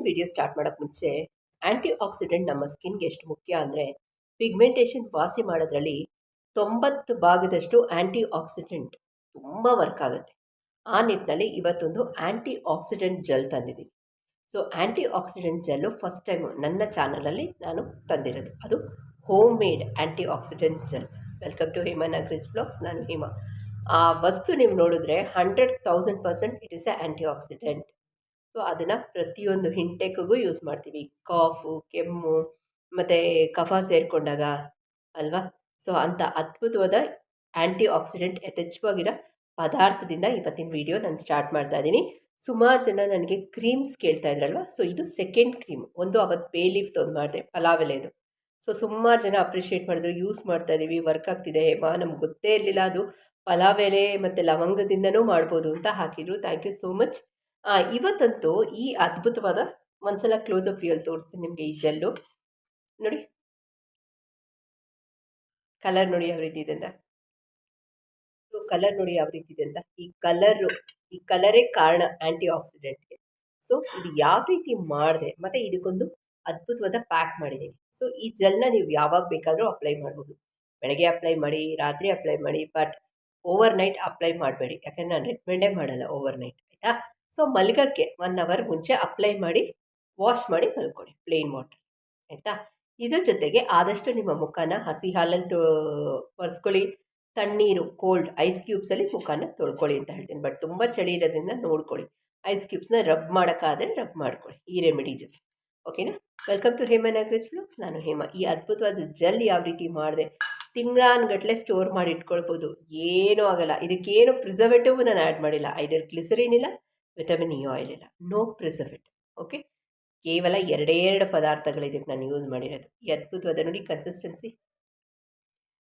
Video start ಮಾಡೋಕ್ಕೆ ಮುಂಚೆ ಆ್ಯಂಟಿ accident ನಮ್ಮ ಸ್ಕಿನ್ಗೆ ಎಷ್ಟು ಮುಖ್ಯ ಅಂದರೆ ಪಿಗ್ಮೆಂಟೇಷನ್ ವಾಸಿ ಮಾಡೋದ್ರಲ್ಲಿ 90% ಆ್ಯಂಟಿ ಆಕ್ಸಿಡೆಂಟ್ ತುಂಬ ವರ್ಕ್ ಆಗುತ್ತೆ. ಆ ನಿಟ್ಟಿನಲ್ಲಿ ಇವತ್ತೊಂದು ಆ್ಯಂಟಿ ಆಕ್ಸಿಡೆಂಟ್ ಜೆಲ್ ತಂದಿದ್ದೀನಿ. So antioxidant gel first time ನನ್ನ ಚಾನಲಲ್ಲಿ ನಾನು ತಂದಿರೋದು. ಅದು homemade antioxidant gel. Welcome to Hema Nagri's blogs. ನಾನು ಹೇಮಾ. ಆ ವಸ್ತು ನೀವು ನೋಡಿದ್ರೆ 100,000% it is a antioxidant. So ಅದನ್ನು ಪ್ರತಿಯೊಂದು ಇಂಟೆಕ್ಗೂ ಯೂಸ್ ಮಾಡ್ತೀವಿ. ಕಾಫು, ಕೆಮ್ಮು ಮತ್ತು ಕಫ ಸೇರಿಕೊಂಡಾಗ ಅಲ್ವಾ. ಸೊ ಅಂಥ ಅದ್ಭುತವಾದ ಆ್ಯಂಟಿ ಆಕ್ಸಿಡೆಂಟ್ ಯಥೇಚ್ಛವಾಗಿರೋ ಪದಾರ್ಥದಿಂದ ಇವತ್ತಿನ ವಿಡಿಯೋ ನಾನು ಸ್ಟಾರ್ಟ್ ಮಾಡ್ತಾ ಇದ್ದೀನಿ. ಸುಮಾರು ಜನ ನನಗೆ ಕ್ರೀಮ್ಸ್ ಕೇಳ್ತಾ ಇದ್ರಲ್ವ. ಸೊ ಇದು ಸೆಕೆಂಡ್ ಕ್ರೀಮ್. ಒಂದು ಅವತ್ತು ಬೇ ಲೀಫ್ ತೊಂದು ಮಾಡಿದೆ, ಪಲಾವ್ ಎಲೆದು. ಸೊ ಸುಮಾರು ಜನ ಅಪ್ರಿಷಿಯೇಟ್ ಮಾಡಿದ್ರು, ಯೂಸ್ ಮಾಡ್ತಾ ಇದ್ದೀವಿ, ವರ್ಕ್ ಆಗ್ತಿದೆ ಹೇಮಾ, ನಮ್ಗೆ ಗೊತ್ತೇ ಇರಲಿಲ್ಲ ಅದು ಪಲಾವ್ ಎಲೆ ಮತ್ತು ಲವಂಗದಿಂದನೂ ಮಾಡ್ಬೋದು ಅಂತ ಹಾಕಿದರು. Thank you so much. ಇವತ್ತಂತೂ ಈ ಅದ್ಭುತವಾದ ಒಂದ್ಸಲ ಕ್ಲೋಸಪ್ ವ್ಯೂಯಲ್ಲಿ ತೋರಿಸ್ತೀನಿ ನಿಮಗೆ. ಈ ಜೆಲ್ಲು ನೋಡಿ, ಕಲರ್ ನೋಡಿ ಯಾವ ರೀತಿ ಇದೆ ಅಂತ. ಕಲರ್ ನೋಡಿ ಯಾವ ರೀತಿ ಇದೆ ಅಂತ. ಈ ಕಲರೇ ಕಾರಣ ಆ್ಯಂಟಿ ಆಕ್ಸಿಡೆಂಟ್ಗೆ. ಸೊ ಇದು ಯಾವ ರೀತಿ ಮಾಡಿದೆ ಮತ್ತು ಇದಕ್ಕೊಂದು ಅದ್ಭುತವಾದ ಪ್ಯಾಕ್ ಮಾಡಿದ್ದೀನಿ. ಸೊ ಈ ಜೆಲ್ನ ನೀವು ಯಾವಾಗ ಬೇಕಾದರೂ ಅಪ್ಲೈ ಮಾಡ್ಬೋದು. ಬೆಳಗ್ಗೆ ಅಪ್ಲೈ ಮಾಡಿ, ರಾತ್ರಿ ಅಪ್ಲೈ ಮಾಡಿ, ಬಟ್ ಓವರ್ ನೈಟ್ ಅಪ್ಲೈ ಮಾಡಬೇಡಿ. ಯಾಕಂದರೆ ನಾನು ರೆಕಮೆಂಡೇ ಮಾಡಲ್ಲ ಓವರ್ ನೈಟ್, ಆಯಿತಾ. ಸೊ ಮಲಗಕ್ಕೆ 1 ಅವರ್ ಮುಂಚೆ ಅಪ್ಲೈ ಮಾಡಿ ವಾಶ್ ಮಾಡಿ ಮಲ್ಕೊಳ್ಳಿ, ಪ್ಲೇನ್ ವಾಟರ್, ಆಯಿತಾ. ಇದ್ರ ಜೊತೆಗೆ ಆದಷ್ಟು ನಿಮ್ಮ ಮುಖನ ಹಸಿ ಹಾಲಲ್ಲಿ ಒರೆಸ್ಕೊಳ್ಳಿ. ತಣ್ಣೀರು, ಕೋಲ್ಡ್ ಐಸ್ ಕ್ಯೂಬ್ಸಲ್ಲಿ ಮುಖನ ತೊಳ್ಕೊಳ್ಳಿ ಅಂತ ಹೇಳ್ತೀನಿ. ಬಟ್ ತುಂಬ ಚಳಿ ಇರೋದ್ರಿಂದ ನೋಡ್ಕೊಳ್ಳಿ, ಐಸ್ ಕ್ಯೂಬ್ಸ್ನ ರಬ್ ಮಾಡೋಕ್ಕಾದರೆ ರಬ್ ಮಾಡ್ಕೊಳ್ಳಿ ಈ ರೆಮಿಡಿ ಜೊತೆ, ಓಕೆನಾ. Welcome to Hema Nagri's blogs. ನಾನು ಹೇಮಾ. ಈ ಅದ್ಭುತವಾದ ಜೆಲ್ ಯಾವ ರೀತಿ ಮಾಡಿದೆ, ತಿಂಗಳಾನ್ಗಟ್ಟಲೆ ಸ್ಟೋರ್ ಮಾಡಿ ಇಟ್ಕೊಳ್ಬೋದು, ಏನೂ ಆಗೋಲ್ಲ. ಇದಕ್ಕೇನು ಪ್ರಿಸರ್ವೇಟಿವ್ ನಾನು ಆ್ಯಡ್ ಮಾಡಿಲ್ಲ. ಐದರ್ ಗ್ಲಿಸರಿನ್ ಇಲ್ಲ, ವಿಟಮಿನ್ ಇ ಆಯಿಲ್ ಇಲ್ಲ, ನೋ ಪ್ರಿಸರ್ವೇಟಿವ್. ಓಕೆ, ಕೇವಲ 2 ಪದಾರ್ಥಗಳು ಇದಕ್ಕೆ ನಾನು ಯೂಸ್ ಮಾಡಿರೋದು. ಈ ಅದ್ಭುತವಾದ ನೋಡಿ ಕನ್ಸಿಸ್ಟೆನ್ಸಿ.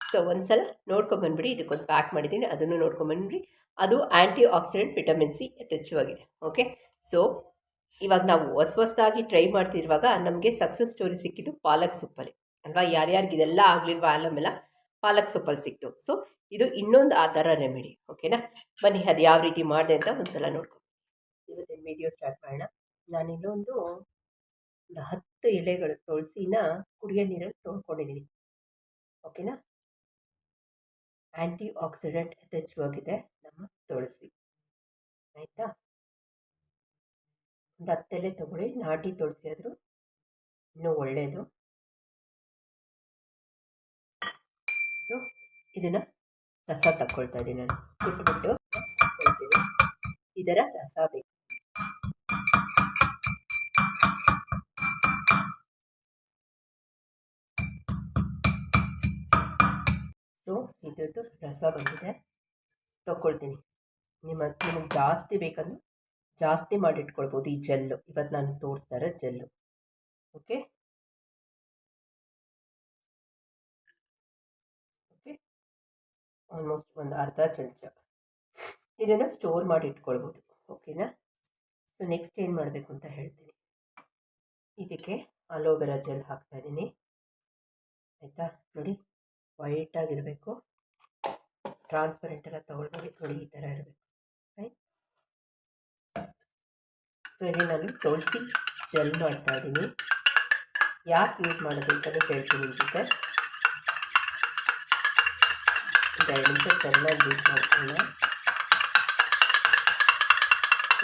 ಸೊ ಒಂದು ಸಲ ನೋಡ್ಕೊಂಬಂದ್ಬಿಡಿ. ಇದಕ್ಕೊಂದು ಪ್ಯಾಕ್ ಮಾಡಿದ್ದೀನಿ, ಅದನ್ನು ನೋಡ್ಕೊಂಬಂದ್ಬಿಡಿ. ಅದು ಆ್ಯಂಟಿ ಆಕ್ಸಿಡೆಂಟ್ ವಿಟಮಿನ್ ಸಿ ಯಥೇಚ್ಛವಾಗಿದೆ. ಓಕೆ, ಸೊ ಇವಾಗ ನಾವು ಹೊಸದಾಗಿ ಟ್ರೈ ಮಾಡ್ತಿರುವಾಗ ನಮಗೆ ಸಕ್ಸಸ್ ಸ್ಟೋರಿ ಸಿಕ್ಕಿದ್ದು ಪಾಲಕ್ ಸೊಪ್ಪಲ್ಲಿ ಅಲ್ವಾ. ಯಾರ್ಯಾರಿಗೆ ಇದೆಲ್ಲ ಆಗಲಿಲ್ವ ಆಲಮೆಲ್ಲ ಪಾಲಕ್ ಸೊಪ್ಪಲ್ಲಿ ಸಿಕ್ತು. ಸೊ ಇದು ಇನ್ನೊಂದು ಆ ಥರ ರೆಮಿಡಿ, ಓಕೆನಾ. ಬನ್ನಿ ಅದು ಯಾವ ರೀತಿ ಮಾಡಿದೆ ಅಂತ ಒಂದು ಸಲ ನೋಡ್ಕೊಂಡು ಇವತ್ತಿನ ವಿಡಿಯೋ ಸ್ಟಾರ್ಟ್ ಮಾಡೋಣ. ನಾನಿಲ್ಲೊಂದು 10 ಎಲೆಗಳು ತುಳಸಿನ ಕುಡಿಯೋ ನೀರಲ್ಲಿ ತೊಳ್ಕೊಂಡಿದ್ದೀನಿ, ಓಕೆನಾ. ಆ್ಯಂಟಿ ಆಕ್ಸಿಡೆಂಟ್ ಯಥೇಚ್ಛವಾಗಿದೆ ನಮ್ಮ ತುಳಸಿ, ಆಯಿತಾ. ಒಂದು 10 ಎಲೆ ತೊಗೊಳ್ಳಿ. ನಾಟಿ ತುಳಸಿ ಆದರೂ ಇನ್ನೂ ಒಳ್ಳೆಯದು. ಸೊ ಇದನ್ನು ರಸ ತಗೊಳ್ತಾ ಇದ್ದೀನಿ ನಾನು, ಬಿಟ್ಬಿಟ್ಟು ತಗೊಳ್ತೀನಿ. ಇದರ ರಸ ಬೇಕು. ಸೊ ಇದ್ರದ್ದು ರಸ ಬಂದಿದೆ, ತೊಗೊಳ್ತೀನಿ. ನಿಮಗೆ ಜಾಸ್ತಿ ಬೇಕಂದ್ರೆ ಜಾಸ್ತಿ ಮಾಡಿಟ್ಕೊಳ್ಬೋದು ಈ ಜೆಲ್ಲು. ಇವತ್ತು ನಾನು ತೋರಿಸ್ತಾ ಇರೋ ಜೆಲ್ಲು, ಓಕೆ. ಓಕೆ, ಆಲ್ಮೋಸ್ಟ್ ಒಂದು ಅರ್ಧ ಚಮಚ ಇದನ್ನು ಸ್ಟೋರ್ ಮಾಡಿ ಇಟ್ಕೊಳ್ಬೋದು, ಓಕೆನಾ. ಸೊ ನೆಕ್ಸ್ಟ್ ಏನು ಮಾಡಬೇಕು ಅಂತ ಹೇಳ್ತೀನಿ. ಇದಕ್ಕೆ ಅಲೋವೆರಾ ಜೆಲ್ ಹಾಕ್ತಾಯಿದ್ದೀನಿ, ಆಯಿತಾ. ನೋಡಿ, ವೈಟಾಗಿರಬೇಕು, ಟ್ರಾನ್ಸ್ಪರೆಂಟ್ ಎಲ್ಲ ತೊಗೊಳ್ಬೇಡಿ. ನೋಡಿ ಈ ಥರ ಇರಬೇಕು, ಆಯ್ತು. ಸೊ ಇಲ್ಲಿ ನಾನು ತುಳಸಿ ಜೆಲ್ ಮಾಡ್ತಾಯಿದ್ದೀನಿ. ಯಾಕೆ ಯೂಸ್ ಮಾಡೋದು ಅಂತಲೂ ಹೇಳ್ತೀನಿ ನಿಮ್ಮ ಜೊತೆ. 2 ನಿಮಿಷ ಚೆನ್ನಾಗಿ ಯೂಸ್ ಮಾಡ್ಕೊಳ್ಳೋಣ.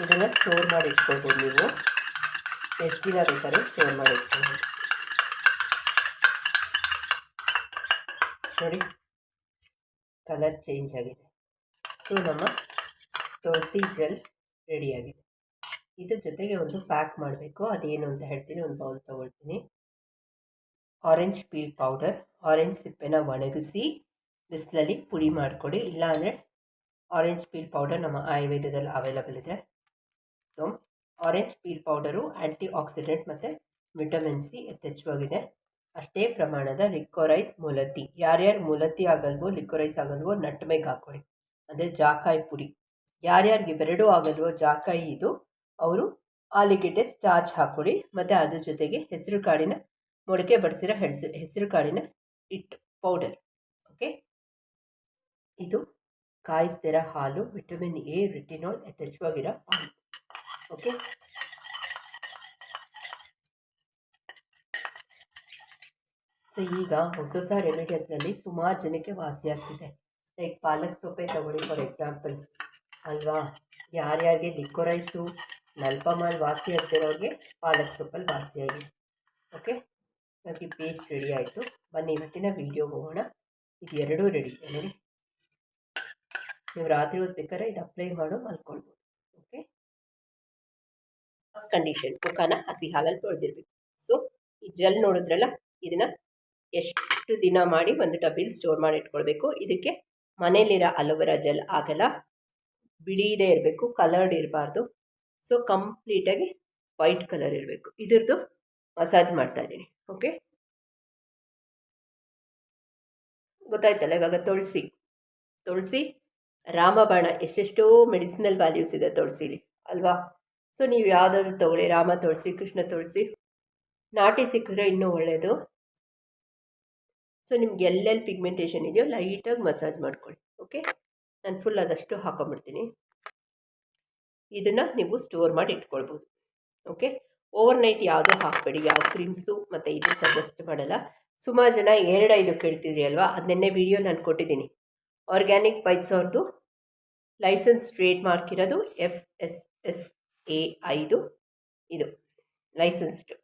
ಇದನ್ನು ಸ್ಟೋರ್ ಮಾಡಿ ಇಟ್ಕೊಳ್ಬೋದು ನೀವು, ಎಷ್ಟು ದಿನ ಬೇಕಾದ್ರೂ ಸ್ಟೋರ್ ಮಾಡಿ ಇಟ್ಕೊಳ್ಬೋದು. ನೋಡಿ ಕಲರ್ ಚೇಂಜ್ ಆಗಿದೆ. ಸೊ ನಮ್ಮ ತುಳಸಿ ಜೆಲ್ ರೆಡಿಯಾಗಿದೆ. ಇದ್ರ ಜೊತೆಗೆ ಒಂದು ಪ್ಯಾಕ್ ಮಾಡಬೇಕು, ಅದೇನು ಅಂತ ಹೇಳ್ತೀನಿ. ಒಂದು ಬೌಲ್ ತೊಗೊಳ್ತೀನಿ. ಆರೆಂಜ್ ಪೀಲ್ ಪೌಡರ್, ಆರೆಂಜ್ ಸಿಪ್ಪೆನ ಒಣಗಿಸಿ ಬಿಸಿಲಲ್ಲಿ ಪುಡಿ ಮಾಡಿಕೊಡಿ. ಇಲ್ಲಾಂದರೆ ಆರೆಂಜ್ ಪೀಲ್ ಪೌಡರ್ ನಮ್ಮ ಆಯುರ್ವೇದದಲ್ಲಿ ಅವೈಲಬಲ್ ಇದೆ. ಸೊ ಆರೆಂಜ್ ಪೀಲ್ ಪೌಡರು ಆ್ಯಂಟಿ ಆಕ್ಸಿಡೆಂಟ್ ಮತ್ತು ವಿಟಮಿನ್ ಸಿ ಯಥೇಚ್ಛವಾಗಿದೆ. ಅಷ್ಟೇ ಪ್ರಮಾಣದ ಲಿಕೋರೈಸ್ ಮೂಲತ್ತಿ. ಯಾರ್ಯಾರು ಮೂಲತ್ತಿ ಆಗಲ್ವೋ, ಲಿಕೋರೈಸ್ ಆಗಲ್ವೋ, ನಟ್ಮೆಗ್ ಹಾಕ್ಕೊಳ್ಳಿ, ಅಂದರೆ ಜಾಕಾಯಿ ಪುಡಿ. ಯಾರ್ಯಾರಿಗೆ ಇವೆರಡೂ ಆಗಲ್ವೋ, ಜಾಕಾಯಿ ಇದು, ಅವರು ಆಲಿಗೆಡ್ಡೆ ಸ್ಟಾರ್ಚ್ ಹಾಕ್ಕೊಳ್ಳಿ. ಮತ್ತು ಅದ್ರ ಜೊತೆಗೆ ಹೆಸರು ಕಾಳಿನ ಮೊಳಕೆ ಬಡಿಸಿರೋ ಹೆಸರು ಕಾಳಿನ ಹಿಟ್ಟು ಪೌಡರ್, ಓಕೆ. ಇದು ಕಾಯಿಸ್ದಿರೋ ಹಾಲು, ವಿಟಮಿನ್ ಎ, ರೆಟಿನಾಲ್ ಯಥೇಚ್ಛವಾಗಿರೋ ಹಾಲು, ಓಕೆ. ಸೊ ಈಗ ಹೊಸ ರೆಮಿಡಿಯಸ್ನಲ್ಲಿ ಸುಮಾರು ಜನಕ್ಕೆ ವಾಸಿ ಆಗ್ತಿದೆ. ಲೈಕ್ ಪಾಲಕ್ ಸೊಪ್ಪೆ ತಗೊಳ್ಳಿ ಫಾರ್ ಎಕ್ಸಾಂಪಲ್ ಅಲ್ವಾ. ಯಾರ್ಯಾರಿಗೆ ಲಿಕ್ವರೈಸು ನಲ್ಪಮಾಲ್ ವಾಸಿ ಆಗ್ತಿರೋರಿಗೆ ಪಾಲಕ್ ಸೊಪ್ಪಲ್ಲಿ ವಾಸಿಯಾಗಿದೆ. ಓಕೆ, ಮತ್ತು ಈ ಪೇಸ್ಟ್ ರೆಡಿ ಆಯಿತು. ಬನ್ನಿ ಇವತ್ತಿನ ವೀಡಿಯೋಗೆ ಹೋಗೋಣ. ಇದು ಎರಡೂ ರೆಡಿ ಇದೆ ನೋಡಿ. ನೀವು ರಾತ್ರಿ ಹೊತ್ತು ಬೇಕಾದ್ರೆ ಇದು ಅಪ್ಲೈ ಮಾಡೋ ಮಲ್ಕೊಳ್ಬೋದು. ಓಕೆ, ಫಸ್ಟ್ ಕಂಡೀಷನ್ ಮುಖಾನ ಹಸಿ ಹಾಲಲ್ಲಿ ತೊಳೆದಿರ್ಬೇಕು. ಸೊ ಈ ಜೆಲ್ ನೋಡಿದ್ರಲ್ಲ, ಇದನ್ನು ಎಷ್ಟು ದಿನ ಮಾಡಿ ಒಂದು ಡಬ್ಬಿಲಿ ಸ್ಟೋರ್ ಮಾಡಿ ಇಟ್ಕೊಳ್ಬೇಕು. ಇದಕ್ಕೆ ಮನೇಲಿರೋ ಅಲೋವೆರಾ ಜೆಲ್ ಆಗಲ್ಲ, ಬಿಳಿದೇ ಇರಬೇಕು, ಕಲರ್ಡ್ ಇರಬಾರ್ದು. ಸೊ ಕಂಪ್ಲೀಟಾಗಿ ವೈಟ್ ಕಲರ್ ಇರಬೇಕು. ಇದ್ರದ್ದು ಮಸಾಜ್ ಮಾಡ್ತಾ ಇದ್ದೀನಿ. ಓಕೆ, ಗೊತ್ತಾಯ್ತಲ್ಲ ಇವಾಗ. ತುಳಸಿ ರಾಮಬಾಣ, ಎಷ್ಟೆಷ್ಟೋ ಮೆಡಿಸಿನಲ್ ವ್ಯಾಲ್ಯೂಸ್ ಇದೆ ತುಳಸಿಲಿ ಅಲ್ವಾ. ಸೊ ನೀವು ಯಾವುದಾದ್ರು ತಗೊಳ್ಳಿ, ರಾಮ ತುಳಸಿ, ಕೃಷ್ಣ ತುಳಸಿ, ನಾಟಿ ಸಿಕ್ಕಿದ್ರೆ ಇನ್ನೂ ಒಳ್ಳೆಯದು. ಸೊ ನಿಮ್ಗೆ ಎಲ್ಲೆಲ್ಲಿ ಪಿಗ್ಮೆಂಟೇಷನ್ ಇದೆಯೋ ಲೈಟಾಗಿ ಮಸಾಜ್ ಮಾಡ್ಕೊಳ್ಳಿ. ಓಕೆ, ನಾನು ಫುಲ್ ಅದಷ್ಟು ಹಾಕೊಂಡ್ಬಿಡ್ತೀನಿ. ಇದನ್ನು ನೀವು ಸ್ಟೋರ್ ಮಾಡಿ ಇಟ್ಕೊಳ್ಬೋದು. ಓಕೆ, ಓವರ್ನೈಟ್ ಯಾವುದೂ ಹಾಕಬೇಡಿ, ಯಾವ ಕ್ರೀಮ್ಸು ಮತ್ತು ಇದು ಸಜೆಸ್ಟ್ ಮಾಡಲ್ಲ. ಸುಮಾರು ಜನ 2-5 ಕೇಳ್ತಿದ್ರಿ ಅಲ್ವಾ, ಅದು ನೆನ್ನೆ ವೀಡಿಯೋ ನಾನು ಕೊಟ್ಟಿದ್ದೀನಿ. ಆರ್ಗ್ಯಾನಿಕ್ ಬೈಟ್ಸ್ ಅವ್ರದ್ದು ಲೈಸೆನ್ಸ್ ಟ್ರೇಡ್ ಮಾರ್ಕ್ ಇರೋದು FSSA 5, ಇದು ಲೈಸೆನ್ಸ್ಡು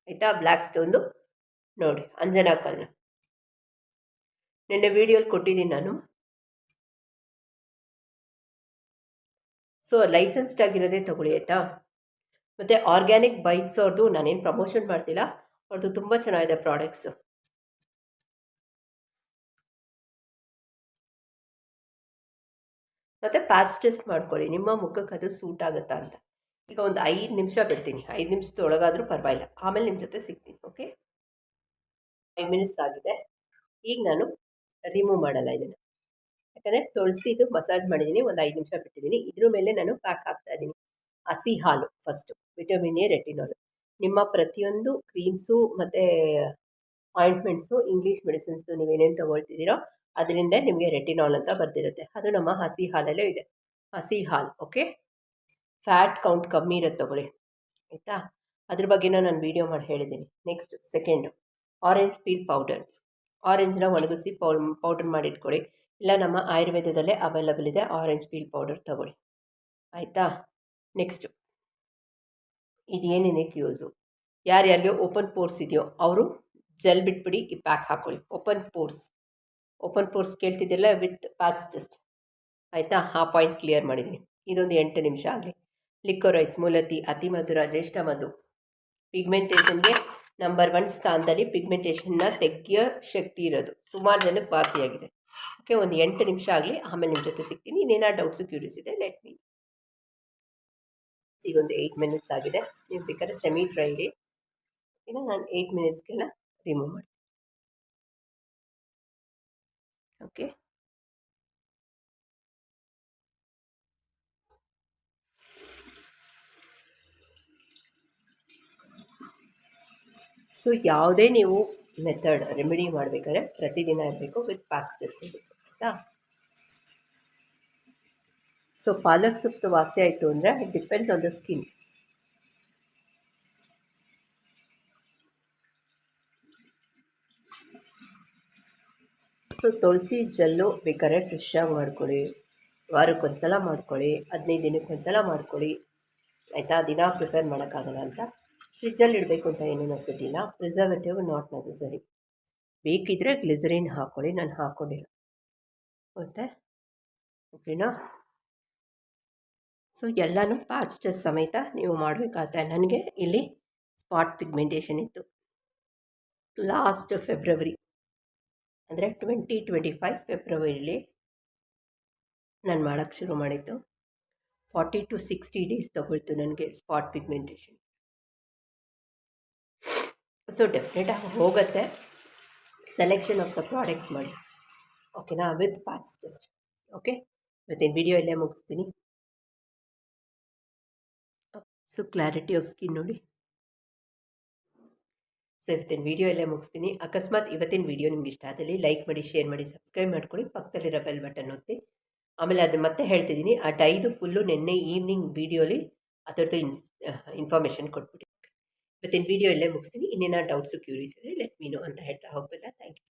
ಆಯಿತಾ. ಬ್ಲ್ಯಾಕ್ ಸ್ಟೋನ್ದು ನೋಡಿ, ಅಂಜನಾ ಕಲ್ಲು ನೆನ್ನೆ ವೀಡಿಯೋಲಿ ಕೊಟ್ಟಿದ್ದೀನಿ ನಾನು. ಸೊ ಲೈಸೆನ್ಸ್ಡ್ ಆಗಿರೋದೇ ತೊಗೊಳ್ಳಿ ಆಯಿತಾ. ಮತ್ತು ಆರ್ಗ್ಯಾನಿಕ್ ಬೈಟ್ಸ್ ಅವ್ರದ್ದು ನಾನೇನು ಪ್ರಮೋಷನ್ ಮಾಡ್ತಿಲ್ಲ, ಅವ್ರದ್ದು ತುಂಬ ಚೆನ್ನಾಗಿದೆ ಪ್ರಾಡಕ್ಟ್ಸು. ಮತ್ತು ಪ್ಯಾಚ್ ಟೆಸ್ಟ್ ಮಾಡ್ಕೊಳ್ಳಿ, ನಿಮ್ಮ ಮುಖಕ್ಕೆ ಅದು ಸೂಟ್ ಆಗುತ್ತಾ ಅಂತ. ಈಗ ಒಂದು 5 ನಿಮಿಷ ಬಿಡ್ತೀನಿ, 5 ನಿಮಿಷದೊಳಗಾದರೂ ಪರವಾಗಿಲ್ಲ, ಆಮೇಲೆ ನಿಮ್ಮ ಜೊತೆ ಸಿಗ್ತೀನಿ. ಓಕೆ, 5 ಮಿನಿಟ್ಸ್ ಆಗಿದೆ. ಈಗ ನಾನು ರಿಮೂವ್ ಮಾಡಲ್ಲ ಇದನ್ನು, ಯಾಕಂದರೆ ತುಳಸಿದು ಮಸಾಜ್ ಮಾಡಿದ್ದೀನಿ, ಒಂದು 5 ನಿಮಿಷ ಬಿಟ್ಟಿದ್ದೀನಿ. ಇದ್ರ ಮೇಲೆ ನಾನು ಪ್ಯಾಕ್ ಹಾಕ್ತಾಯಿದ್ದೀನಿ ಹಸಿ ಹಾಲು. First vitamin A, retinol. ನಿಮ್ಮ ಪ್ರತಿಯೊಂದು ಕ್ರೀಮ್ಸು ಮತ್ತು ಆಯಿಂಟ್ಮೆಂಟ್ಸು, ಇಂಗ್ಲೀಷ್ ಮೆಡಿಸಿನ್ಸು ನೀವೇನೇನು ತೊಗೊಳ್ತಿದ್ದೀರೋ ಅದರಿಂದ ನಿಮಗೆ ರೆಟಿನಾಲ್ ಅಂತ ಬರ್ತಿರುತ್ತೆ. ಅದು ನಮ್ಮ ಹಸಿ ಹಾಲಲ್ಲೇ ಇದೆ, ಹಸಿ ಹಾಲು. ಓಕೆ, ಫ್ಯಾಟ್ ಕೌಂಟ್ ಕಮ್ಮಿ ಇರೋದು ತೊಗೊಳ್ಳಿ ಆಯಿತಾ. ಅದ್ರ ಬಗ್ಗೆನೂ ನಾನು ವೀಡಿಯೋ ಮಾಡಿ ಹೇಳಿದ್ದೀನಿ. Next second, orange peel powder. ಆರೆಂಜ್ನ ಒಣಗಿಸಿ ಪೌಡರ್ ಮಾಡಿ ಇಟ್ಕೊಳ್ಳಿ, ಇಲ್ಲ ನಮ್ಮ ಆಯುರ್ವೇದದಲ್ಲೇ ಅವೈಲಬಲ್ ಇದೆ, ಆರೆಂಜ್ ಪೀಲ್ ಪೌಡರ್ ತೊಗೊಳ್ಳಿ ಆಯಿತಾ. ನೆಕ್ಸ್ಟು ಇದೇನೇನಕ್ಕೆ ಯೂಸು, ಯಾರ್ಯಾರಿಗೆ ಓಪನ್ ಪೋರ್ಸ್ ಇದೆಯೋ ಅವರು ಜೆಲ್ ಬಿಟ್ಬಿಡಿ, ಈ ಪ್ಯಾಕ್ ಹಾಕ್ಕೊಳ್ಳಿ. ಓಪನ್ ಪೋರ್ಸ್ ಕೇಳ್ತಿದ್ದಿಲ್ಲ ವಿತ್ ಪ್ಯಾಚ್ ಟೆಸ್ಟ್ ಆಯಿತಾ. ಆ ಪಾಯಿಂಟ್ ಕ್ಲಿಯರ್ ಮಾಡಿದ್ದೀನಿ. ಇದೊಂದು 8 ನಿಮಿಷ ಆಗಲಿ. ಲಿಕ್ವರೈಸ್, ಮೂಲತಿ, ಅತಿ ಮಧುರ, ಜ್ಯೇಷ್ಠ ಮಧು ಪಿಗ್ಮೆಂಟೇಷನ್ಗೆ ನಂಬರ್ 1 ಸ್ಥಾನದಲ್ಲಿ. ಪಿಗ್ಮೆಂಟೇಷನ್ನ ತೆಗೆಯೋ ಶಕ್ತಿ ಇರೋದು, ಸುಮಾರು ಜನಕ್ಕೆ ವಾಸಿಯಾಗಿದೆ. ಓಕೆ, ಒಂದು 8 ನಿಮಿಷ ಆಗಲಿ, ಆಮೇಲೆ ನಿಮ್ಮ ಜೊತೆ ಸಿಗ್ತೀನಿ. ಇನ್ನೇನೋ ಡೌಟ್ಸು ಕ್ಯೂರಿಯಸ್ ಇದೆ ಲೆಟ್ ಮೀ. ಈಗ ಒಂದು 8 ಮಿನಿಟ್ಸ್ ಆಗಿದೆ. ನೀವು ಬೇಕಾದ್ರೆ ಸೆಮಿ ಡ್ರೈಗೆ ಇನ್ನು ನಾನು 8 ಮಿನಿಟ್ಸ್ಗೆಲ್ಲ ರಿಮೂವ್ ಮಾಡ್ತೀನಿ. ಓಕೆ, ಸೊ ಯಾವುದೇ ನೀವು ಮೆಥಡ್ ರೆಮಿಡಿ ಮಾಡಬೇಕಾದ್ರೆ ಪ್ರತಿದಿನ ಇರಬೇಕು, ವಿತ್ ಪ್ಯಾಚ್ ಟೆಸ್ಟ್ ಇರಬೇಕು ಆಯಿತಾ. ಸೊ ಪಾಲಕ್ ಸೊಪ್ಪು ವಾಸಿ ಆಯಿತು ಅಂದರೆ it depends on the skin. So ತುಳಸಿ ಜೆಲ್ಲು ಬೇಕಾದ್ರೆ ಫ್ರೆಶ್ಶಾಗಿ ಮಾಡ್ಕೊಳ್ಳಿ, ವಾರಕ್ಕೊಂದ್ಸಲ ಮಾಡ್ಕೊಳ್ಳಿ, 15 ದಿನಕ್ಕೆ ಒಂದ್ಸಲ ಮಾಡ್ಕೊಳ್ಳಿ ಆಯಿತಾ. ದಿನ ಪ್ರಿಪೇರ್ ಮಾಡೋಕ್ಕಾಗಲ್ಲ ಅಂತ ಫ್ರಿಜ್ಜಲ್ಲಿ ಇಡಬೇಕು ಅಂತ ಏನೇನು ಅನಿಸೋದಿಲ್ಲ. Preservative not necessary. ಬೇಕಿದ್ದರೆ ಗ್ಲಿಸರಿನ್ ಹಾಕ್ಕೊಳ್ಳಿ, ನಾನು ಹಾಕ್ಕೊಂಡಿಲ್ಲ ಮತ್ತೆ. ಓಕೆನಾ. ಸೊ ಎಲ್ಲನೂ ಪ್ಯಾಚ್ ಟೆಸ್ಟ್ ಸಮೇತ ನೀವು ಮಾಡಬೇಕಾಗುತ್ತೆ. ನನಗೆ ಇಲ್ಲಿ ಸ್ಪಾಟ್ ಪಿಗ್ಮೆಂಟೇಷನ್ ಇತ್ತು ಲಾಸ್ಟ್ ಫೆಬ್ರವರಿ, ಅಂದರೆ 2025 ಫೆಬ್ರವರಿಲಿ ನಾನು ಮಾಡೋಕ್ಕೆ ಶುರು ಮಾಡಿದ್ದು. 40 to 60 ಡೇಸ್ ತೊಗೊಳ್ತು ನನಗೆ ಸ್ಪಾಟ್ ಪಿಗ್ಮೆಂಟೇಷನ್. ಸೊ ಡೆಫಿನೆಟಾಗಿ ಹೋಗುತ್ತೆ. ಸೆಲೆಕ್ಷನ್ ಆಫ್ ದ ಪ್ರಾಡಕ್ಟ್ಸ್ ಮಾಡಿ ಓಕೆನಾ, ವಿತ್ ಪ್ಯಾಚ್ ಟೆಸ್ಟ್. ಓಕೆ, ಇವತ್ತಿನ ವಿಡಿಯೋ ಇಲ್ಲೇ ಮುಗಿಸ್ತೀನಿ. ಸೊ ಕ್ಲಾರಿಟಿ ಆಫ್ ಸ್ಕಿನ್ ನೋಡಿ. ಸೊ ಇವತ್ತಿನ ವೀಡಿಯೋ ಎಲ್ಲ ಮುಗಿಸ್ತೀನಿ. ಅಕಸ್ಮಾತ್ ಇವತ್ತಿನ ವೀಡಿಯೋ ನಿಮ್ಗೆ ಇಷ್ಟ ಆದಲ್ಲಿ ಲೈಕ್ ಮಾಡಿ, ಶೇರ್ ಮಾಡಿ, ಸಬ್ಸ್ಕ್ರೈಬ್ ಮಾಡ್ಕೊಳ್ಳಿ, ಪಕ್ಕದಲ್ಲಿರೋ ಬೆಲ್ ಬಟನ್ ಒತ್ತಿ. ಆಮೇಲೆ ಅದು ಮತ್ತೆ ಹೇಳ್ತಿದ್ದೀನಿ, ಆ ಡೈದು ಫುಲ್ಲು ನಿನ್ನೆ ಈವ್ನಿಂಗ್ ವೀಡಿಯೋಲಿ ಅದರದ್ದು ಇನ್ಫಾರ್ಮೇಷನ್ ಕೊಟ್ಬಿಟ್ಟು ಇವತ್ತಿನ ವಿಡಿಯೋ ಇಲ್ಲೇ ಮುಗಿಸ್ತೀನಿ. ಇನ್ನೇನಾದ್ರು ಡೌಟ್ಸು ಕ್ಯೂರೀಸ್ ಇದ್ದರೆ ಲೆಟ್ ಮೀ ನೋ ಅಂತ ಹೇಳ್ತಾ ಹೋಗ್ಬೋದಾ? Thank you.